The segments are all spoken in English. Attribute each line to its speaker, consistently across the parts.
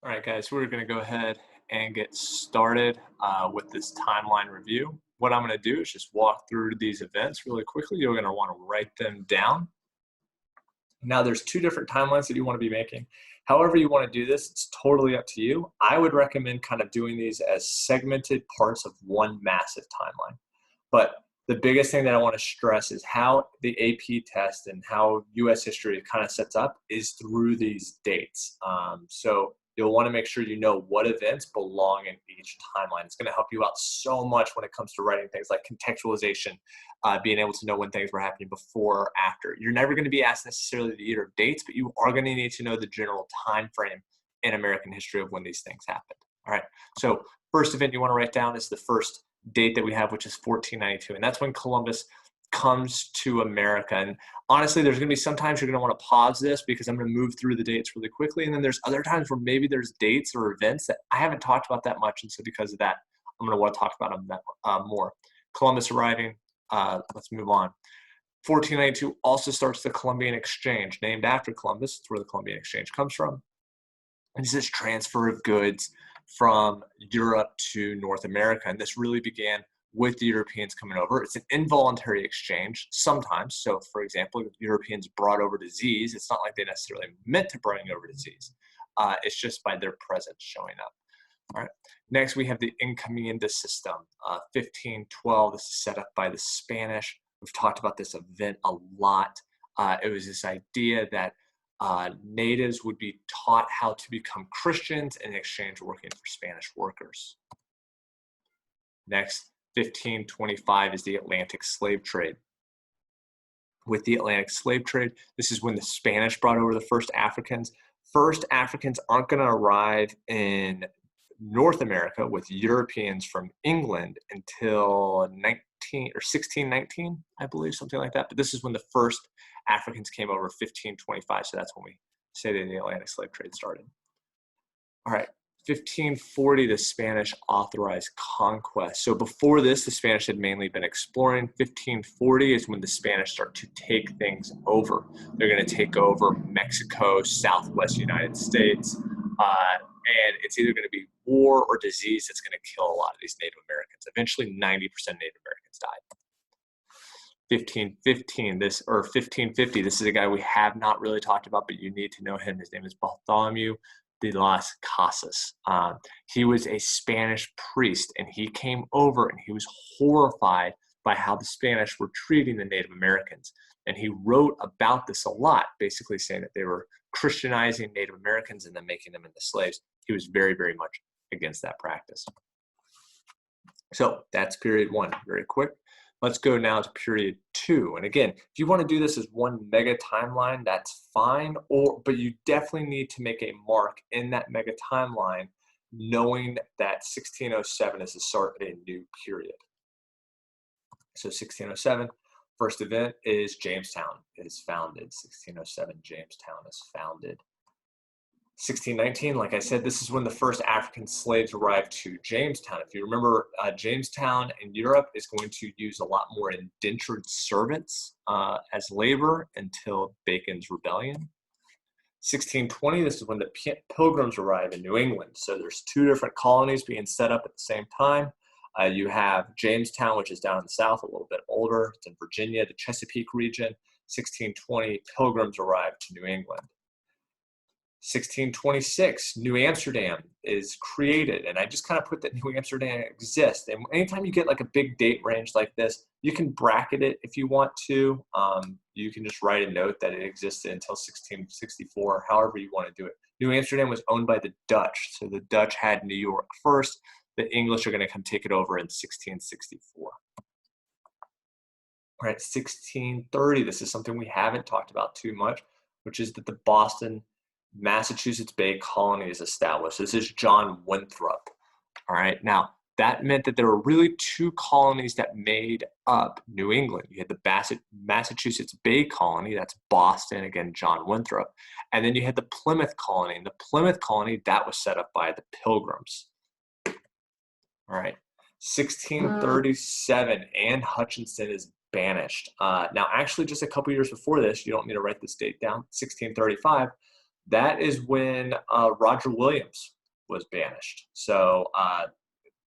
Speaker 1: All right, guys, we're going to go ahead and get started with this timeline review. What I'm going to do is just walk through these events really quickly. You're going to want to write them down. Now, there's two different timelines that you want to be making. However you want to do this, it's totally up to you. I would recommend kind of doing these as segmented parts of one massive timeline. But the biggest thing that I want to stress is how the AP test and how U.S. history kind of sets up is through these dates. So you'll want to make sure you know what events belong in each timeline. It's going to help you out so much when it comes to writing things like contextualization, being able to know when things were happening before or after. You're never going to be asked necessarily the year of dates, but you are going to need to know the general time frame in American history of when these things happened. All right, so first event you want to write down is the first date that we have, which is 1492, and that's when Columbus comes to America. And honestly, there's going to be sometimes you're going to want to pause this because I'm going to move through the dates really quickly, and then there's other times where maybe there's dates or events that I haven't talked about that much, and so because of that, I'm going to want to talk about them more. Columbus arriving. Let's move on. 1492 also starts the Columbian Exchange, named after Columbus. It's where the Columbian Exchange comes from. And this is transfer of goods from Europe to North America. And this really began with the Europeans coming over. It's an involuntary exchange sometimes. So, for example, if Europeans brought over disease, it's not like they necessarily meant to bring over disease. It's just by their presence showing up. All right. Next, we have the encomienda system, 1512. This is set up by the Spanish. We've talked about this event a lot. It was this idea that natives would be taught how to become Christians in exchange working for Spanish workers. Next, 1525 is the Atlantic slave trade. With the Atlantic slave trade, this is when the Spanish brought over the first Africans. First Africans aren't going to arrive in North America with Europeans from England until 1619, I believe, something like that. But this is when the first Africans came over, 1525. So that's when we say that the Atlantic slave trade started. All right, 1540, the Spanish authorized conquest. So before this, the Spanish had mainly been exploring. 1540 is when the Spanish start to take things over. They're going to take over Mexico, Southwest United States, and it's either going to be war or disease that's going to kill a lot of these Native Americans. Eventually, 90% of Native Americans died. 1550, this is a guy we have not really talked about, but you need to know him. His name is Bartholomew de las Casas. He was a Spanish priest, and he came over and he was horrified by how the Spanish were treating the Native Americans. And he wrote about this a lot, basically saying that they were Christianizing Native Americans and then making them into slaves. He was very, very much against that practice. So that's period one, very quick. Let's go now to period two. And again, if you want to do this as one mega timeline, that's fine, but you definitely need to make a mark in that mega timeline, knowing that 1607 is the start of a new period. So 1607, first event is Jamestown is founded. 1607, Jamestown is founded. 1619, like I said, this is when the first African slaves arrived to Jamestown. If you remember, Jamestown in Europe is going to use a lot more indentured servants as labor until Bacon's Rebellion. 1620, this is when the Pilgrims arrive in New England. So there's two different colonies being set up at the same time. You have Jamestown, which is down in the south, a little bit older. It's in Virginia, the Chesapeake region. 1620, Pilgrims arrive to New England. 1626, New Amsterdam is created, and I just kind of put that New Amsterdam exists. And anytime you get like a big date range like this, you can bracket it if you want to. You can just write a note that it existed until 1664, however you want to do it. New Amsterdam was owned by the Dutch, so the Dutch had New York first. The English are going to come take it over in 1664. All right, 1630, this is something we haven't talked about too much, which is that the Boston, Massachusetts Bay Colony is established. This is John Winthrop. All right, now that meant that there were really two colonies that made up New England. You had the Massachusetts Bay Colony, that's Boston, again, John Winthrop. And then you had the Plymouth Colony. And the Plymouth Colony, that was set up by the Pilgrims. All right, 1637, Anne Hutchinson is banished. Now, actually, just a couple years before this, you don't need to write this date down, 1635, that is when Roger Williams was banished. So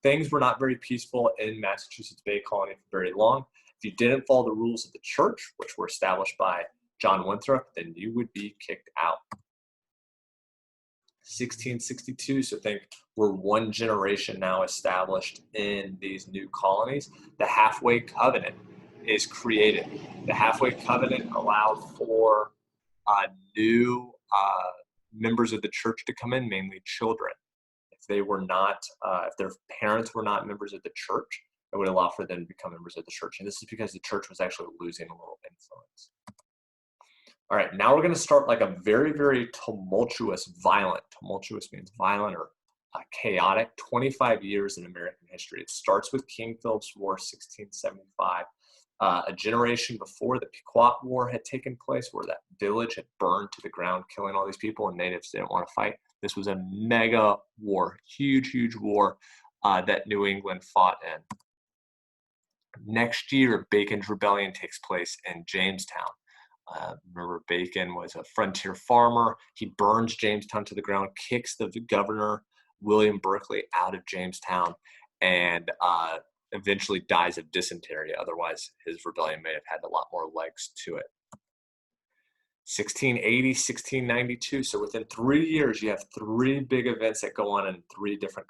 Speaker 1: things were not very peaceful in Massachusetts Bay Colony for very long. If you didn't follow the rules of the church, which were established by John Winthrop, then you would be kicked out. 1662, so think we're one generation now established in these new colonies. The Halfway Covenant is created. The Halfway Covenant allowed for new members of the church to come in, mainly children. If they were not, if their parents were not members of the church, it would allow for them to become members of the church. And this is because the church was actually losing a little influence. All right, now we're going to start like a very, very tumultuous, violent. Tumultuous means violent or chaotic. 25 years in American history. It starts with King Philip's War, 1675. A generation before, the Pequot War had taken place, where that village had burned to the ground, killing all these people, and natives didn't want to fight. This was a mega war, huge, huge war that New England fought in. Next year, Bacon's Rebellion takes place in Jamestown. Remember, Bacon was a frontier farmer. He burns Jamestown to the ground, kicks the governor, William Berkeley, out of Jamestown, and eventually dies of dysentery. Otherwise, his rebellion may have had a lot more legs to it. 1680, 1692. So within 3 years, you have three big events that go on in three different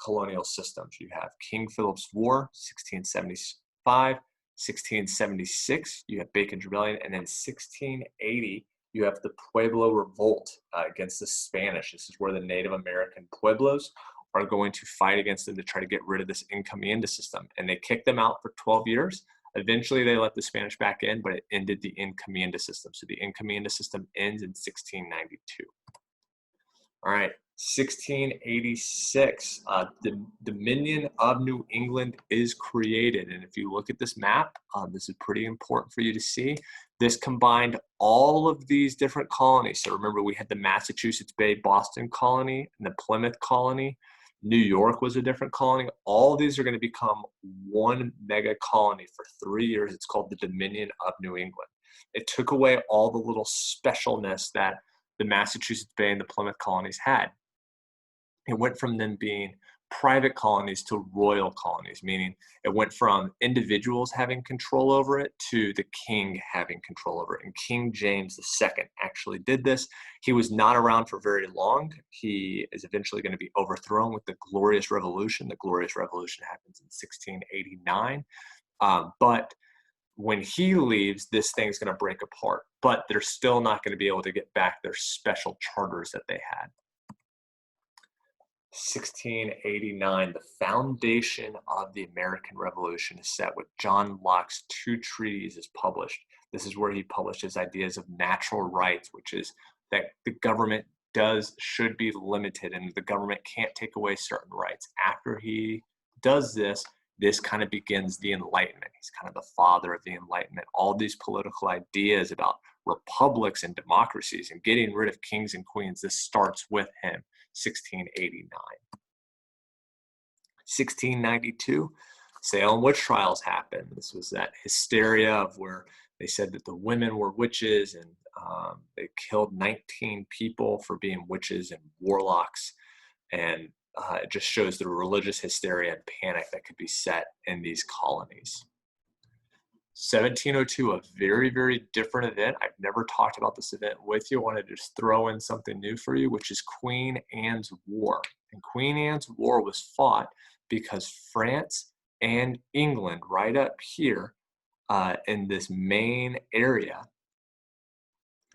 Speaker 1: colonial systems. You have King Philip's War, 1675. 1676, you have Bacon's Rebellion, and then 1680, you have the Pueblo Revolt against the Spanish. This is where the Native American Pueblos are going to fight against them to try to get rid of this encomienda system. And they kicked them out for 12 years. Eventually, they let the Spanish back in, but it ended the encomienda system. So the encomienda system ends in 1692. All right, 1686, the Dominion of New England is created. And if you look at this map, this is pretty important for you to see. This combined all of these different colonies. So remember, we had the Massachusetts Bay Boston colony and the Plymouth colony. New York was a different colony. All of these are going to become one mega colony for 3 years. It's called the Dominion of New England. It took away all the little specialness that the Massachusetts Bay and the Plymouth colonies had. It went from them being private colonies to royal colonies, meaning it went from individuals having control over it to the king having control over it. And King James II actually did this. He was not around for very long. He is eventually going to be overthrown with the Glorious Revolution. The Glorious Revolution happens in 1689. But when he leaves, this thing's going to break apart, but they're still not going to be able to get back their special charters that they had. 1689, the foundation of the American Revolution is set with John Locke's Two Treaties is published. This is where he published his ideas of natural rights, which is that the government should be limited and the government can't take away certain rights. After he does this, this kind of begins the Enlightenment. He's kind of the father of the Enlightenment. All these political ideas about republics and democracies and getting rid of kings and queens, this starts with him, 1689. 1692, Salem witch trials happened. This was that hysteria of where they said that the women were witches, and they killed 19 people for being witches and warlocks. And it just shows the religious hysteria and panic that could be set in these colonies. 1702, a very, very different event. I've never talked about this event with you. I wanted to just throw in something new for you, which is Queen Anne's War. And Queen Anne's War was fought because France and England, right up here in this main area,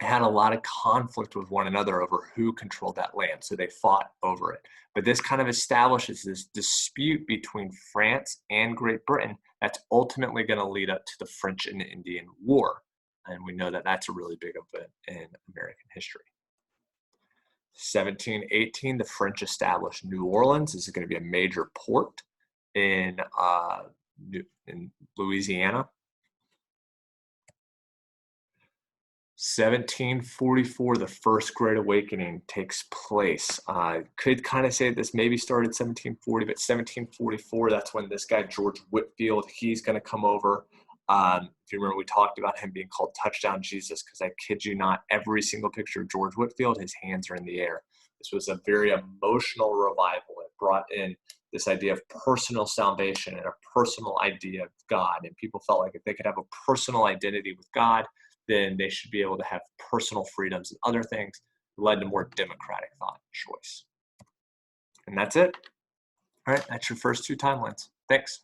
Speaker 1: had a lot of conflict with one another over who controlled that land. So they fought over it. But this kind of establishes this dispute between France and Great Britain that's ultimately going to lead up to the French and Indian War. And we know that that's a really big event in American history. 1718, the French established New Orleans. This is going to be a major port in Louisiana. 1744, the First Great Awakening takes place. Could kind of say this maybe started 1740, but 1744, that's when this guy, George Whitefield, he's going to come over If you remember, we talked about him being called Touchdown Jesus because I kid you not, every single picture of George Whitefield, his hands are in the air. This was a very emotional revival. It brought in this idea of personal salvation and a personal idea of God. And people felt like if they could have a personal identity with God, then they should be able to have personal freedoms and other things. It led to more democratic thought and choice. And that's it. All right, that's your first two timelines. Thanks.